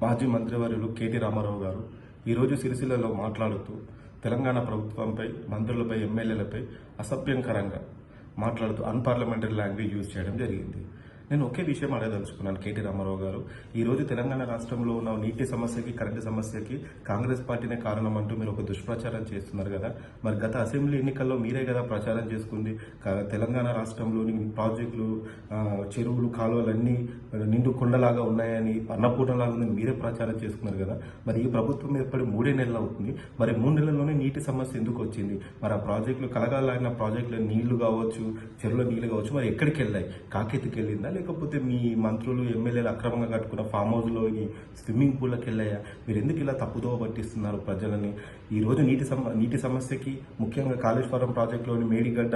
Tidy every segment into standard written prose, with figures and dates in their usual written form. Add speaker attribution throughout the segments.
Speaker 1: మాజీ మంత్రివర్యులు కేటీ రామారావు గారు ఈరోజు సిరిసిల్లలో మాట్లాడుతూ తెలంగాణ ప్రభుత్వంపై, మంత్రులపై, ఎమ్మెల్యేలపై అసభ్యంకరంగా మాట్లాడుతూ అన్పార్లమెంటరీ లాంగ్వేజ్ యూజ్ చేయడం జరిగింది. నేను ఒకే విషయం అడగదలుచుకున్నాను. కేటీ రామారావు గారు ఈరోజు తెలంగాణ రాష్ట్రంలో ఉన్న నీటి సమస్యకి, కరెంటు సమస్యకి కాంగ్రెస్ పార్టీనే కారణం అంటూ మీరు ఒక దుష్ప్రచారం చేస్తున్నారు కదా. మరి గత అసెంబ్లీ ఎన్నికల్లో మీరే కదా ప్రచారం చేసుకుంది తెలంగాణ రాష్ట్రంలోని ప్రాజెక్టులు, చెరువులు, కాలువలన్నీ నిండు కొండలాగా ఉన్నాయని, అన్నపూర్ణలాగా ఉందని మీరే ప్రచారం చేసుకున్నారు కదా. మరి ఈ ప్రభుత్వం ఏర్పడి 3 నెలలు అవుతుంది. మరి 3 నెలల్లోనే నీటి సమస్య ఎందుకు వచ్చింది? మరి ఆ ప్రాజెక్టులు కలగాలన్న ప్రాజెక్టులో నీళ్లు కావచ్చు, చెరువులో నీళ్లు కావచ్చు, మరి ఎక్కడికి వెళ్ళాయి? కాకెత్తికి వెళ్ళిందా, లేకపోతే మీ మంత్రులు, ఎమ్మెల్యేలు అక్రమంగా కట్టుకున్న ఫామ్ హౌస్లోని స్విమ్మింగ్ పూల్కి వెళ్ళాయా? మీరు ఎందుకు ఇలా తప్పుదోవ పట్టిస్తున్నారు ప్రజలని? ఈరోజు నీటి సమస్యకి ముఖ్యంగా కాళేశ్వరం ప్రాజెక్టులోని మేడిగడ్డ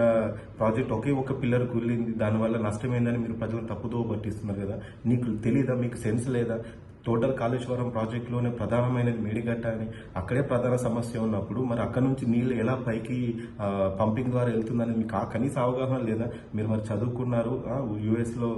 Speaker 1: ప్రాజెక్ట్ ఒకే ఒక పిల్లర్ కూలింది, దానివల్ల నష్టమైందని మీరు ప్రజలను తప్పుదోవ పట్టిస్తున్నారు కదా. నీకు తెలీదా? మీకు సెన్స్ లేదా? టోటల్ కాళేశ్వరం ప్రాజెక్టులోనే ప్రధానమైనది మేడిగడ్డ అని, అక్కడే ప్రధాన సమస్య ఉన్నప్పుడు మరి అక్కడ నుంచి నీళ్ళు ఎలా పైకి పంపింగ్ ద్వారా వెళ్తుందని మీకు కనీస అవగాహన లేదా? మీరు మరి చదువుకున్నారు, యూఎస్లో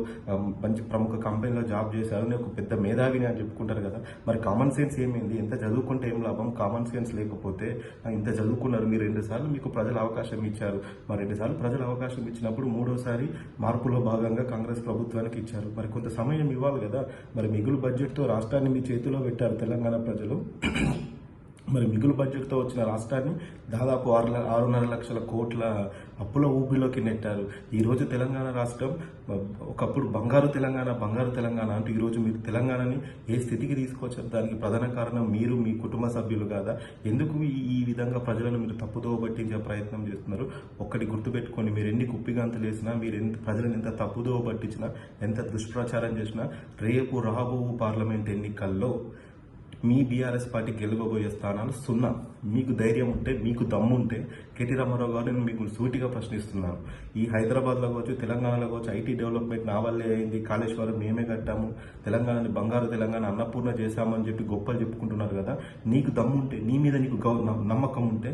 Speaker 1: మంచి ప్రముఖ కంపెనీలో జాబ్ చేశారు, నేను ఒక పెద్ద మేధావిని అని చెప్పుకుంటారు కదా. మరి కామన్ సెన్స్ ఏమైంది? ఎంత చదువుకుంటే ఏం లాభం? కామన్ సెన్స్ లేకపోతే ఇంత చదువుకున్నారు మీరు, 2 సార్లు మీకు ప్రజలు అవకాశం ఇచ్చారు. మరి 2 సార్లు ప్రజలు అవకాశం ఇచ్చినప్పుడు 3వసారి మార్పులో భాగంగా కాంగ్రెస్ ప్రభుత్వానికి ఇచ్చారు. మరి కొంత సమయం ఇవ్వాలి కదా. మరి మిగులు బడ్జెట్తో రాష్ట్రాన్ని మీ చేతిలో పెట్టారు తెలంగాణ ప్రజలు. మరి మిగులు బడ్జెట్తో వచ్చిన రాష్ట్రాన్ని దాదాపు 6.5 లక్షల కోట్ల అప్పుల ఊబిలోకి నెట్టారు. ఈరోజు తెలంగాణ రాష్ట్రం ఒకప్పుడు బంగారు తెలంగాణ అంటూ ఈరోజు మీరు తెలంగాణని ఏ స్థితికి తీసుకొచ్చారు? దానికి ప్రధాన కారణం మీరు, మీ కుటుంబ సభ్యులు కాదా? ఎందుకు ఈ విధంగా ప్రజలను మీరు తప్పుదోవ పట్టించే ప్రయత్నం చేస్తున్నారు? ఒక్కటి గుర్తుపెట్టుకోండి, మీరు ఎన్ని కుప్పిగంతులు వేసినా, మీరు ప్రజలను ఎంత తప్పుదోవ పట్టించినా, ఎంత దుష్ప్రచారం చేసినా, రేపు రాబో పార్లమెంట్ ఎన్నికల్లో మీ బీఆర్ఎస్ పార్టీ గెలవబోయే స్థానాలు 0. మీకు ధైర్యం ఉంటే, మీకు దమ్ము ఉంటే కేటీ రామారావు గారు, నేను మీకు సూటిగా ప్రశ్నిస్తున్నాను. ఈ హైదరాబాద్లో కావచ్చు, తెలంగాణలో కావచ్చు, ఐటీ డెవలప్మెంట్ నా వల్లే అయింది, కాళేశ్వరం మేమే కట్టాము, తెలంగాణని బంగారు తెలంగాణ అన్నపూర్ణ చేశామని చెప్పి గొప్పలు చెప్పుకుంటున్నారు కదా. నీకు దమ్ము ఉంటే, నీ మీద నీకు నమ్మకం ఉంటే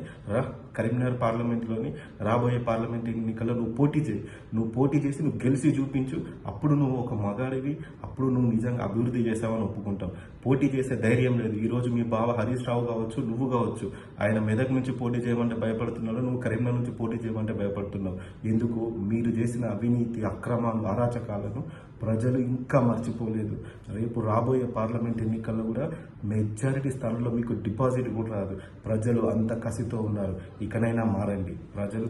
Speaker 1: కరీంనగర్ పార్లమెంట్లోని రాబోయే పార్లమెంట్ ఎన్నికల్లో నువ్వు పోటీ చేయి. నువ్వు పోటీ చేసి నువ్వు గెలిచి చూపించు. అప్పుడు నువ్వు ఒక మగాడివి, అప్పుడు నువ్వు నిజంగా అభివృద్ధి చేసావని ఒప్పుకుంటావు. పోటీ చేసే ధైర్యం లేదు. ఈరోజు మీ బావ హరీష్ రావు కావచ్చు, నువ్వు కావచ్చు, ఆయన మెదక్ నుంచి పోటీ చేయమంటే భయపడుతున్నాడు, నువ్వు కరీంనగర్ నుంచి పోటీ చేయమంటే భయపడుతున్నావు. ఎందుకు? మీరు చేసిన అవినీతి, అక్రమాలు, అరాచకాలను ప్రజలు ఇంకా మర్చిపోలేదు. రేపు రాబోయే పార్లమెంట్ ఎన్నికల్లో కూడా మెజారిటీ స్థానంలో మీకు డిపాజిట్ కూడా రాదు. ప్రజలు అంత కసితో ఉన్నారు. ఇకనైనా మారండి. ప్రజలు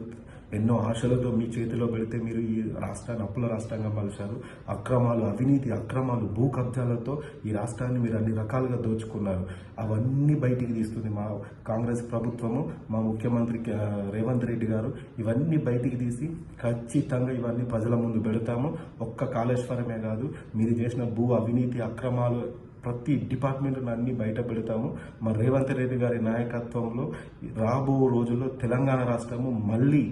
Speaker 1: ఎన్నో ఆశలతో మీ చేతిలో పెడితే మీరు ఈ రాష్ట్రాన్ని అప్పుల రాష్ట్రంగా మలిచారు. అక్రమాలు, అవినీతి, భూ కబ్జాలతో ఈ రాష్ట్రాన్ని మీరు అన్ని రకాలుగా దోచుకున్నారు. అవన్నీ బయటికి తీస్తుంది మా కాంగ్రెస్ ప్రభుత్వము, మా ముఖ్యమంత్రి రేవంత్ రెడ్డి గారు. ఇవన్నీ బయటికి తీసి ఖచ్చితంగా ఇవన్నీ ప్రజల ముందు పెడతాము. ఒక్క కాళేశ్వరమే కాదు, మీరు చేసిన అవినీతి, అక్రమాలు ప్రతి డిపార్ట్మెంట్ను అన్ని బయట పెడతాము. మరి రేవంత్ రెడ్డి గారి నాయకత్వంలో రాబో రోజుల్లో తెలంగాణ రాష్ట్రము మళ్ళీ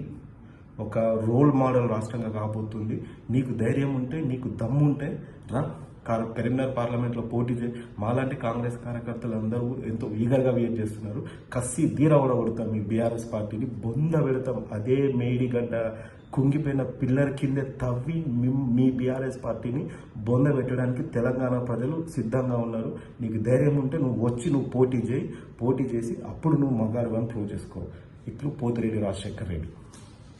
Speaker 1: ఒక రోల్ మోడల్ రాష్ట్రంగా కాబోతుంది. నీకు ధైర్యం ఉంటే, నీకు దమ్ము ఉంటే కరీంనగర్ పార్లమెంట్లో పోటీ చేయి. మాలాంటి కాంగ్రెస్ కార్యకర్తలు అందరూ ఎంతో ఈగర్గా వెయిట్ చేస్తున్నారు. కసి దీర కొడతాం మీ బీఆర్ఎస్ పార్టీని, బొంద పెడతాం. అదే మేడిగడ్డ కుంగిపోయిన పిల్లర్ కిందే తవ్వి మీ బీఆర్ఎస్ పార్టీని బొంద పెట్టడానికి తెలంగాణ ప్రజలు సిద్ధంగా ఉన్నారు. నీకు ధైర్యం ఉంటే నువ్వు పోటీ చేయి. పోటీ చేసి అప్పుడు నువ్వు మగారు అని ప్రూవ్ చేసుకో. ఇట్లు పోతిరెడ్డి రాజశేఖర్ రెడ్డి.